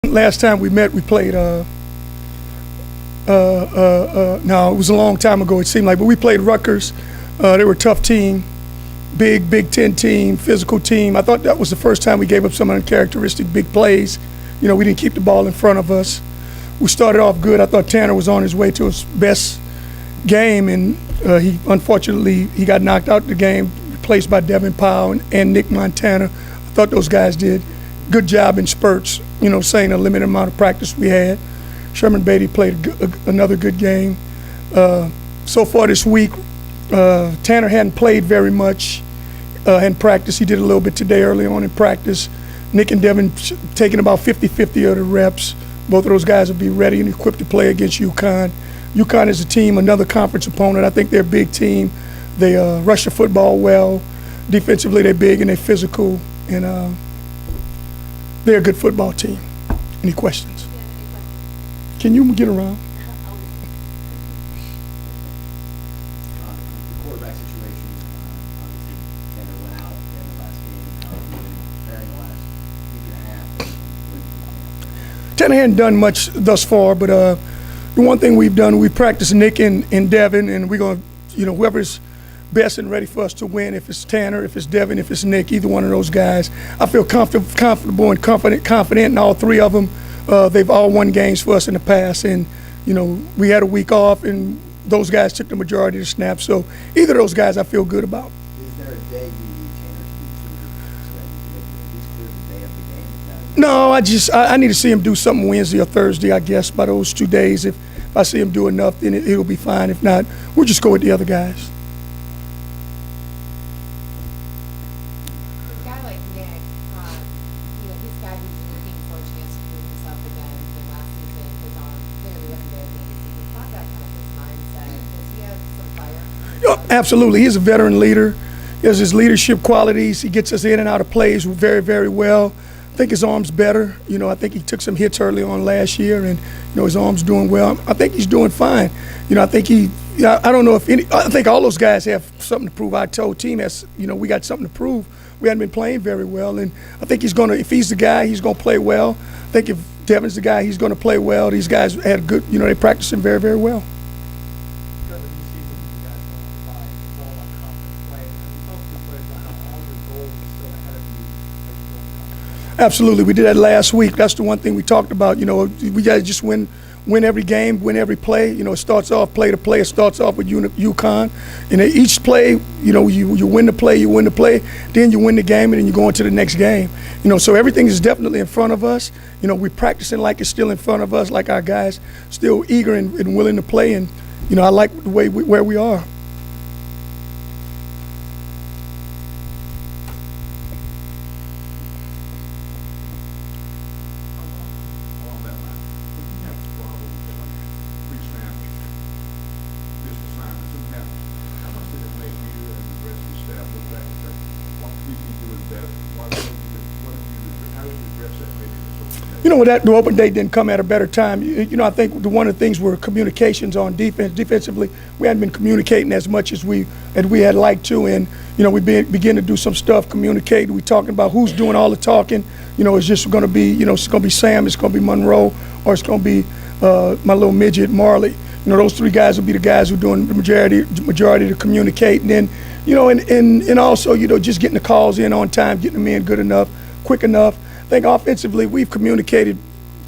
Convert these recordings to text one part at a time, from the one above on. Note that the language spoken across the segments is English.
Last time we met, we played. No, it was a long time ago. It seemed like, but we played Rutgers. They were a tough team, Big Ten team, physical team. I thought that was the first time we gave up some uncharacteristic big plays. We didn't keep the ball in front of us. We started off good. I thought Tanner was on his way to his best game, and he unfortunately got knocked out of the game, replaced by Devin Powell and Nick Montana. I thought those guys did good job in spurts. Saying a limited amount of practice we had. Sherman Beatty played another good game. So far this week, Tanner hadn't played very much in practice. He did a little bit today early on in practice. Nick and Devin taking about 50-50 of the reps. Both of those guys will be ready and equipped to play against UConn. UConn is a team, another conference opponent. I think they're a big team. They rush the football well. Defensively, they're big and they're physical, and they're a good football team. Any questions? Can you get around? The quarterback situation, obviously, Tanner went out in the last game. How have you been preparing the last week and a half? Tanner hadn't done much thus far, but the one thing we've done, we practiced Nick and Devin, and we're going to, whoever's best and ready for us to win, if it's Tanner, if it's Devin, if it's Nick, either one of those guys. I feel comfortable and confident in all three of them. They've all won games for us in the past, and we had a week off, and those guys took the majority of the snaps. So either of those guys, I feel good about. Is there a day you need Tanner to be cleared so that you can at least clear the day of the game? No, I need to see him do something Wednesday or Thursday, I guess, by those 2 days. If I see him do enough, then it'll be fine. If not, we'll just go with the other guys. A guy like Nick, he's a guy who's looking for a chance to prove himself again. Last season, his arm clearly wasn't there. He talked about kind of his mindset. Does he have some fire? Absolutely. He's a veteran leader. He has his leadership qualities. He gets us in and out of plays very, very well. I think his arm's better. I think he took some hits early on last year, and his arm's doing well. I think he's doing fine. I think I don't know if I think all those guys have something to prove. Our whole team has, we got something to prove. We haven't been playing very well, and I think if he's the guy, he's going to play well. I think if Devin's the guy, he's going to play well. These guys had good, they practice him very, very well. Absolutely, we did that last week. That's the one thing we talked about. We got to just win every game, win every play. It starts off play to play. It starts off with UConn, and each play, you win the play, then you win the game, and then you go into the next game. So everything is definitely in front of us. We're practicing like it's still in front of us, like our guys still eager and willing to play, and I like the way where we are. The open date didn't come at a better time. I think one of the things were communications on defense. Defensively, we hadn't been communicating as much as we had liked to, and we begin to do some stuff, communicate. We talking about who's doing all the talking. It's just going to be, it's going to be Sam, it's going to be Monroe, or it's going to be my little midget Marley. Those three guys will be the guys who are doing the majority to communicate, and then, and also, just getting the calls in on time, getting them in good enough, quick enough. I think offensively we've communicated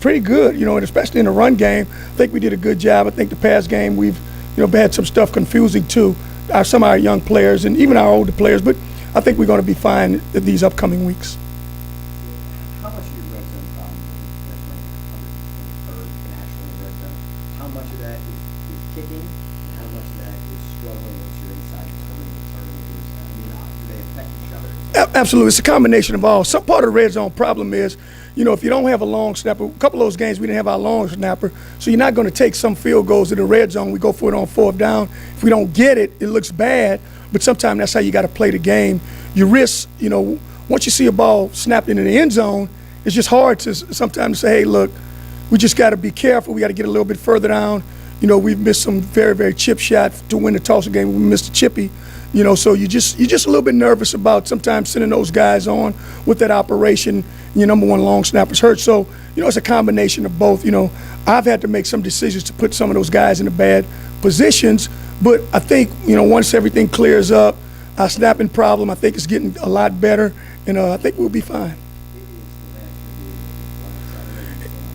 pretty good, and especially in the run game. I think we did a good job. I think the pass game we've, had some stuff confusing too. Some of our young players and even our older players, but I think we're going to be fine these upcoming weeks. How much of your red zone problems that's ranked 123rd nationally in red zone? How much of that is kicking, and how much of that is struggling once you're inside the turnovers? Do they affect each other? Absolutely, it's a combination of all. Some part of the red zone problem is, if you don't have a long snapper, a couple of those games we didn't have our long snapper, so you're not going to take some field goals in the red zone. We go for it on 4th down. If we don't get it, it looks bad, but sometimes that's how you got to play the game. You risk, once you see a ball snapped into the end zone, it's just hard to sometimes say, hey, look, we just got to be careful. We got to get a little bit further down. We've missed some very, very chip shot to win the toss game. We missed a chippy. So you're just a little bit nervous about sometimes sending those guys on with that operation. Your number one long snapper's hurt, so it's a combination of both. I've had to make some decisions to put some of those guys in the bad positions, but I think once everything clears up, our snapping problem I think is getting a lot better, and I think we'll be fine.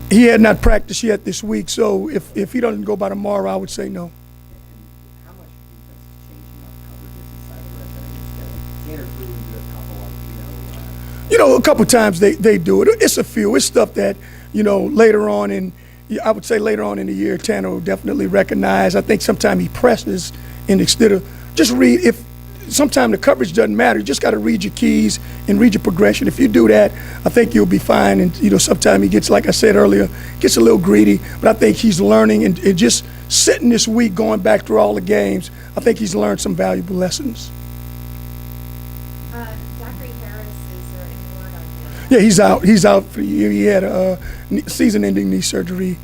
He had not practiced yet this week, so if he doesn't go by tomorrow, I would say no. How much defense is changing up coverages inside the red zone? Tanner Brew and do a couple of, A couple times they do it. It's a few. It's stuff that, later on I would say later on in the year, Tanner will definitely recognize. I think sometimes he presses, and instead of just read, sometimes the coverage doesn't matter. You just got to read your keys and read your progression. If you do that, I think you'll be fine. And, sometimes he gets, like I said earlier, gets a little greedy, but I think he's learning and just sitting this week, going back through all the games, I think he's learned some valuable lessons. Zachary Harris, is there any word on him? Yeah, he's out. He's out for the year. He had a season-ending knee surgery.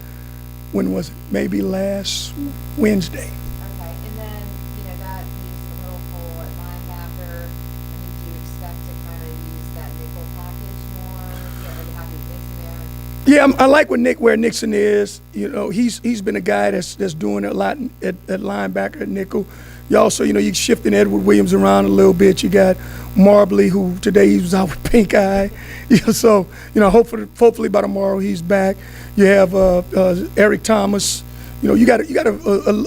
When was it? Maybe last Wednesday. Okay, and then, that leaves a little hole at linebacker. Do you expect to kind of use that nickel package more? Are you happy with Nixon there? Yeah, I like where Nixon is. He's been a guy that's doing a lot at linebacker at nickel. You also, you're shifting Edward Williams around a little bit. You got Marbley, who today he was out with pink eye. So, hopefully by tomorrow he's back. You have Eric Thomas. You got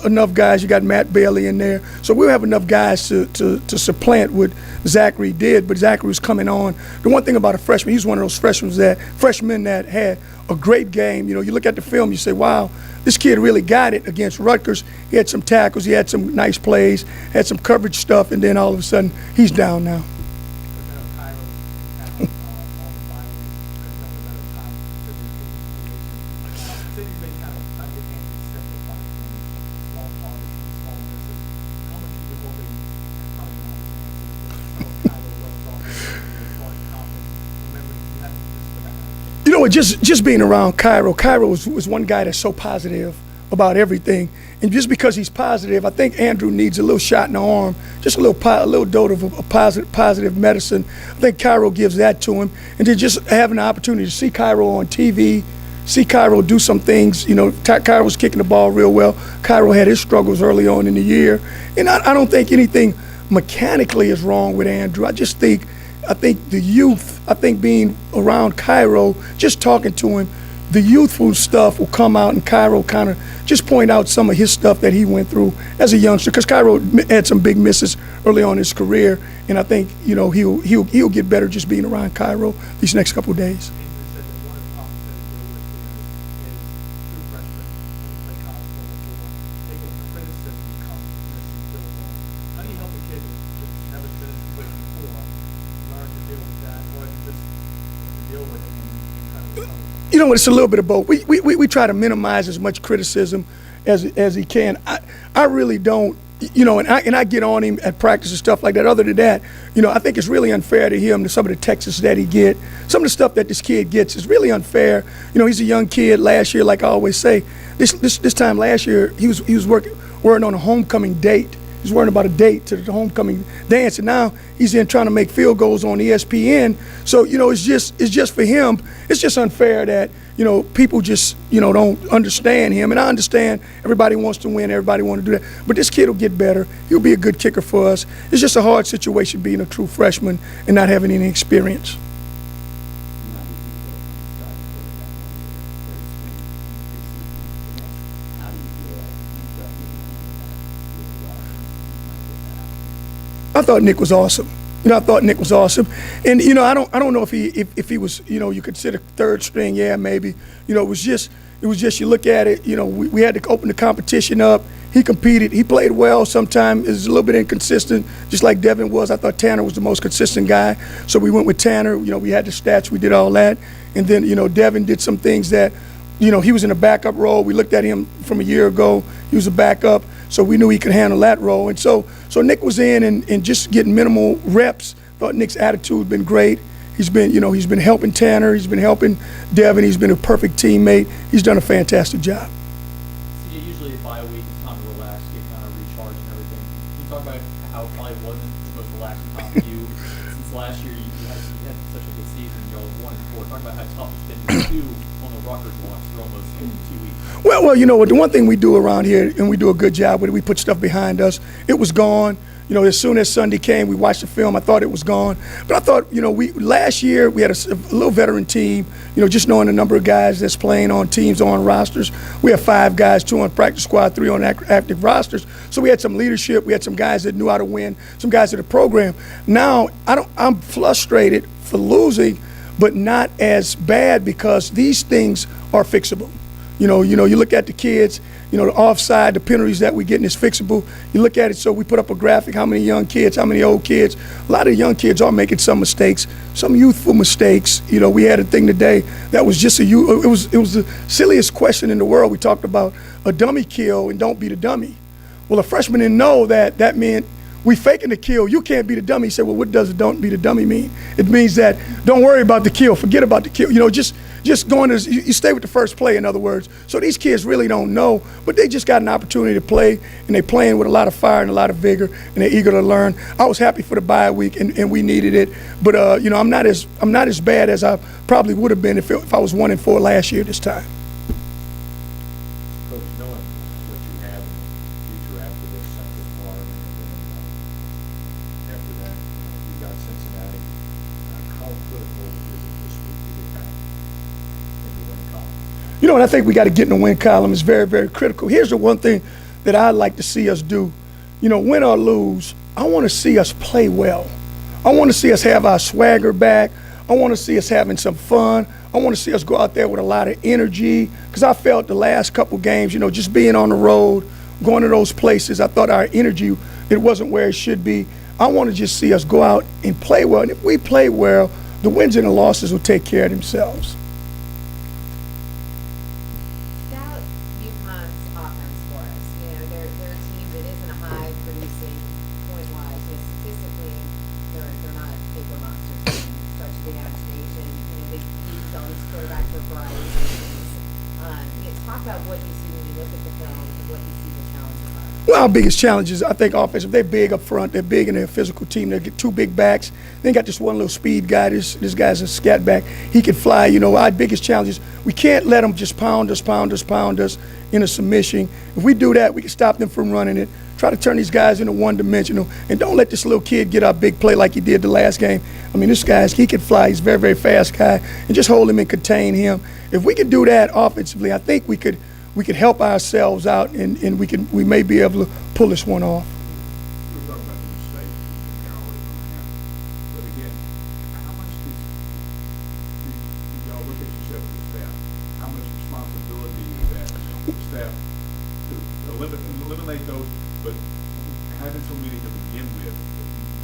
enough guys. You got Matt Bailey in there. So we'll have enough guys to supplant what Zachary did. But Zachary was coming on. The one thing about a freshman, he's one of those freshmen that had a great game. You look at the film, you say, wow, this kid really got it against Rutgers. He had some tackles, he had some nice plays, had some coverage stuff, and then all of a sudden, he's down now. Just being around Cairo was one guy that's so positive about everything, and just because he's positive, I think Andrew needs a little shot in the arm, just a little dose of a positive medicine. I think Cairo gives that to him, and then just having the opportunity to see Cairo on TV, see Cairo do some things. Cairo was kicking the ball real well. Cairo had his struggles early on in the year, and I don't think anything mechanically is wrong with Andrew. I think the youth, being around Cairo, just talking to him, the youthful stuff will come out, and Cairo kind of just point out some of his stuff that he went through as a youngster, because Cairo had some big misses early on in his career, and I think he'll get better just being around Cairo these next couple of days. It's a little bit of both. We try to minimize as much criticism as he can. I really don't, and I get on him at practice and stuff like that. Other than that, I think it's really unfair to him, to some of the texts that he get. Some of the stuff that this kid gets is really unfair. He's a young kid. Last year, like I always say, this time last year, he was working on a homecoming date. He's worrying about a date to the homecoming dance, and now he's in trying to make field goals on ESPN. So it's just for him. It's just unfair that people just don't understand him, and I understand everybody wants to win, everybody wants to do that. But this kid will get better. He'll be a good kicker for us. It's just a hard situation being a true freshman and not having any experience. I thought Nick was awesome. And I don't know if he was, you consider third string, yeah, maybe. It was just you look at it, we had to open the competition up. He competed, he played well. Sometimes it was a little bit inconsistent, just like Devin was. I thought Tanner was the most consistent guy, so we went with Tanner. We had the stats, we did all that. And then, Devin did some things that, he was in a backup role. We looked at him from a year ago. He was a backup, so we knew he could handle that role. And so Nick was in and just getting minimal reps. Thought Nick's attitude had been great. He's been helping Tanner. He's been helping Devin. He's been a perfect teammate. He's done a fantastic job. Usually by a week, it's time to relax, get kind of recharged and everything. Can you talk about how it probably wasn't for almost 2 weeks. Well, you know what? The one thing we do around here, and we do a good job with it, we put stuff behind us. It was gone. You know, as soon as Sunday came, we watched the film. I thought it was gone, but I thought, you know, last year we had a little veteran team. You know, just knowing the number of guys that's playing on teams, on rosters. We have 5 guys, 2 on practice squad, 3 on active rosters. So we had some leadership. We had some guys that knew how to win. Some guys at the program. Now I'm frustrated for losing, but not as bad because these things are fixable. You know, you look at the kids, you know, the offside, the penalties that we getting is fixable. You look at it, so we put up a graphic, how many young kids, how many old kids. A lot of young kids are making some mistakes, some youthful mistakes. You know, we had a thing today that was just it was the silliest question in the world. We talked about a dummy kill and don't be the dummy. Well, a freshman didn't know that meant we faking the kill. You can't be the dummy. He said, well, what does don't be the dummy mean? It means that don't worry about the kill, forget about the kill. You know, just going to, you stay with the first play, in other words. So these kids really don't know, but they just got an opportunity to play, and they're playing with a lot of fire and a lot of vigor, and they're eager to learn. I was happy for the bye week, and we needed it. But you know, I'm not as bad as I probably would have been if I was 1-4 last year this time. Coach, knowing what you have in the future after this, Central Florida, and then after that, you've got Cincinnati. How critical is it this week to get back in the win column? You know, and I think we got to get in the win column. It's very, very critical. Here's the one thing that I'd like to see us do. You know, win or lose, I want to see us play well. I want to see us have our swagger back. I want to see us having some fun. I want to see us go out there with a lot of energy, because I felt the last couple games, you know, just being on the road, going to those places, I thought our energy, it wasn't where it should be. I want to just see us go out and play well. And if we play well, the wins and the losses will take care of themselves. Scout UConn's offense for us. You know, they're a team that isn't a high producing point wise. You know, statistically, they're not paper monsters in such the imagination. You know, they use all these quarterbacks for a variety of reasons. You know, talk about what you see when you look at the film and what you see the challenges are. Well, our biggest challenge is, I think, offensive. They're big up front. They're big in their physical team. They get 2 big backs. They got this one little speed guy. This guy's a scat back. He can fly. You know, our biggest challenge is we can't let them just pound us in a submission. If we do that, we can stop them from running it. Try to turn these guys into one-dimensional. And don't let this little kid get our big play like he did the last game. I mean, this guy's, he can fly. He's a very, very fast guy. And just hold him and contain him. If we can do that offensively, I think we could help ourselves out, and we may be able to pull this one off. You were talking about the mistakes, and they're always going to happen. But again, how much do y'all look at yourself as a staff? How much responsibility is that for the staff to eliminate those, but having so many to begin with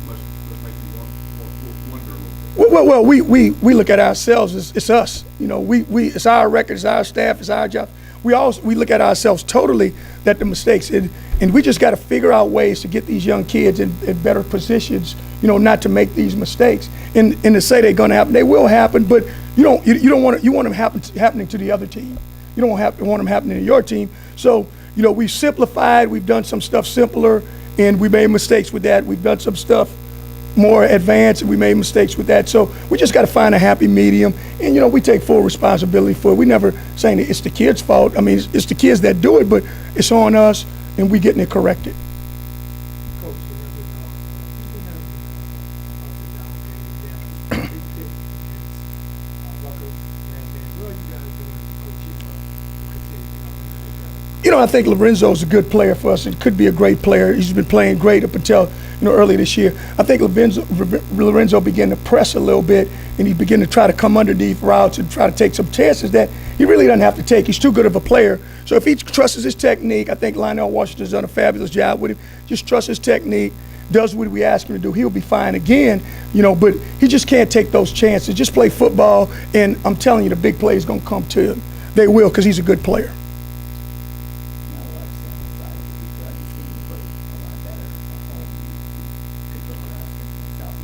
must make you wonder a little bit. Well, we look at ourselves as it's us. You know, it's our record, it's our staff, it's our job. We look at ourselves totally that the mistakes, and we just got to figure out ways to get these young kids in better positions, you know, not to make these mistakes. And to say they're going to happen, they will happen, but you don't want them happening to the other team. You don't want them happening to your team. So, you know, we've simplified, we've done some stuff simpler, and we made mistakes with that. We've done some stuff more advanced, and we made mistakes with that. So we just got to find a happy medium, and you know, we take full responsibility for it. We never saying that it's the kids' fault. I mean, it's the kids that do it, but it's on us, and we getting it corrected. Coach, you have up and down games, big hit against Rutgers, and what are you guys doing to coach him up to continue to get better? You know, I think Lorenzo's a good player for us. It could be a great player. He's been playing great up until, you know, early this year. I think Lorenzo began to press a little bit, and he began to try to come underneath routes and try to take some chances that he really doesn't have to take. He's too good of a player. So if he trusts his technique, I think Lionel Washington's done a fabulous job with him. Just trust his technique, does what we ask him to do, he'll be fine again, you know, but he just can't take those chances. Just play football, and I'm telling you, the big play is going to come to him. They will, because he's a good player. Not a lot of sample size. I just think you play a lot better at home. You control the Southeast is pretty tight.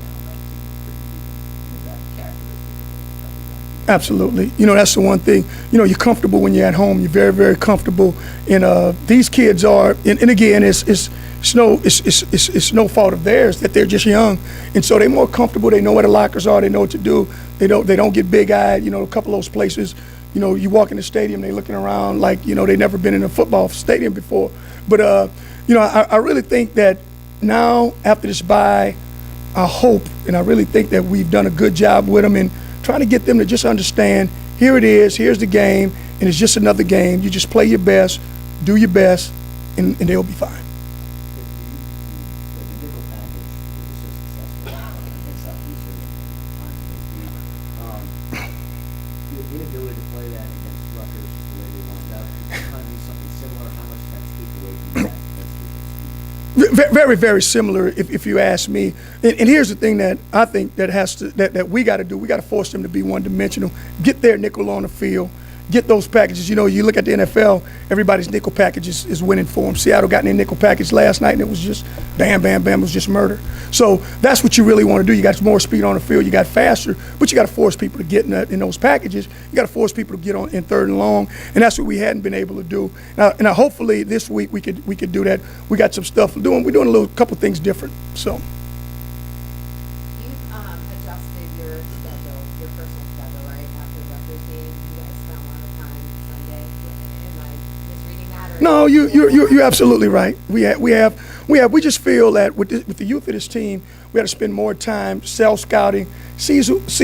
Now that team is pretty even. And is that characteristic of the Absolutely. You know, that's the one thing. You know, you're comfortable when you're at home. You're very, very comfortable. And these kids are, and again, it's no fault of theirs that they're just young, and so they're more comfortable. They know where the lockers are. They know what to do. They don't get big-eyed. You know, a couple of those places. You know, you walk in the stadium, they're looking around like, you know, they've never been in a football stadium before. But you know, I really think that now after this bye, I hope and I really think that we've done a good job with them and trying to get them to just understand, here it is, here's the game, and it's just another game. You just play your best, do your best, and they'll be fine. The nickel package was so successful against Southeastern and the inability to play that against Rutgers the way they lined up, kind of do something similar. How much does that take away from that? Very, very similar, if you ask me. And here's the thing that I think that we got to do. We got to force them to be one-dimensional. Get their nickel on the field. Get those packages. You know, you look at the NFL, everybody's nickel package is winning for them. Seattle got in their nickel package last night, and it was just bam, bam, bam. It was just murder. So that's what you really want to do. You got more speed on the field. You got faster, but you got to force people to get in those packages. You got to force people to get on in third and long, and that's what we hadn't been able to do. Now hopefully this week we could do that. We got some stuff doing. We're doing a couple things different. So. You've adjusted your schedule, your personal schedule, right? After the Rutgers game, you guys spent a lot of time Sunday. Am I misreading that? Or No, you're absolutely right. We just feel that with the youth of this team, we got to spend more time self-scouting, see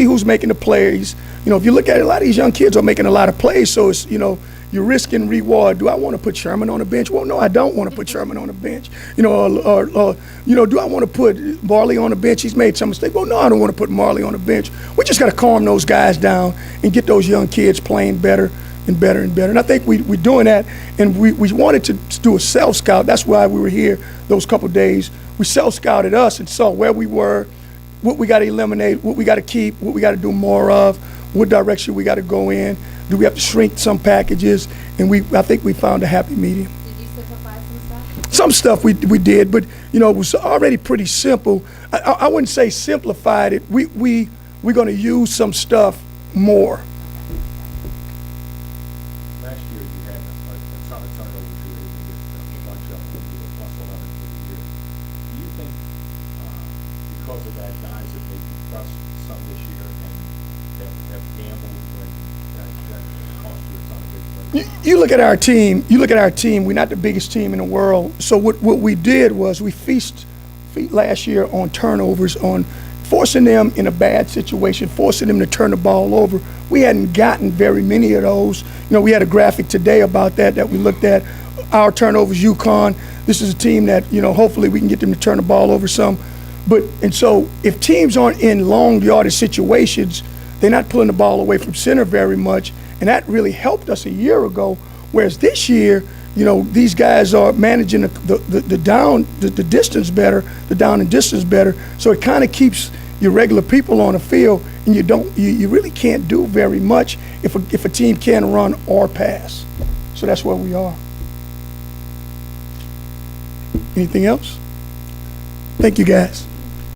who's making the plays. You know, if you look at it, a lot of these young kids are making a lot of plays, so it's, you know, you're risking reward. Do I want to put Sherman on the bench? Well, no, I don't want to put Sherman on the bench. You know, or you know, do I want to put Marley on the bench? He's made some mistake. Well, no, I don't want to put Marley on the bench. We just got to calm those guys down and get those young kids playing better and better and better. And I think we're doing that, and we wanted to do a self-scout. That's why we were here those couple of days. We self-scouted us and saw where we were, what we got to eliminate, what we got to keep, what we got to do more of, what direction we got to go in. Do we have to shrink some packages? And I think we found a happy medium. Did you simplify some stuff? Some stuff we did, but you know, it was already pretty simple. I wouldn't say simplified it. We're going to use some stuff more. Last year you had a ton of turnovers. You were able to get a bunch of them. You were plus 11 for the year. Do you think because of that, guys have maybe trust some this year and have gambled when that cost you a ton of big plays? You look at our team. We're not the biggest team in the world. So what we did was we feast last year on turnovers, on forcing them in a bad situation, forcing them to turn the ball over. We hadn't gotten very many of those. You know, we had a graphic today about that we looked at. Our turnovers, UConn. This is a team that, you know, hopefully we can get them to turn the ball over some. And so if teams aren't in long yardage situations, they're not pulling the ball away from center very much, and that really helped us a year ago. Whereas this year, you know, these guys are managing the distance better, the down and distance better. So it kind of keeps your regular people on the field, and you really can't do very much if a team can run or pass. So that's where we are. Anything else? Thank you, guys.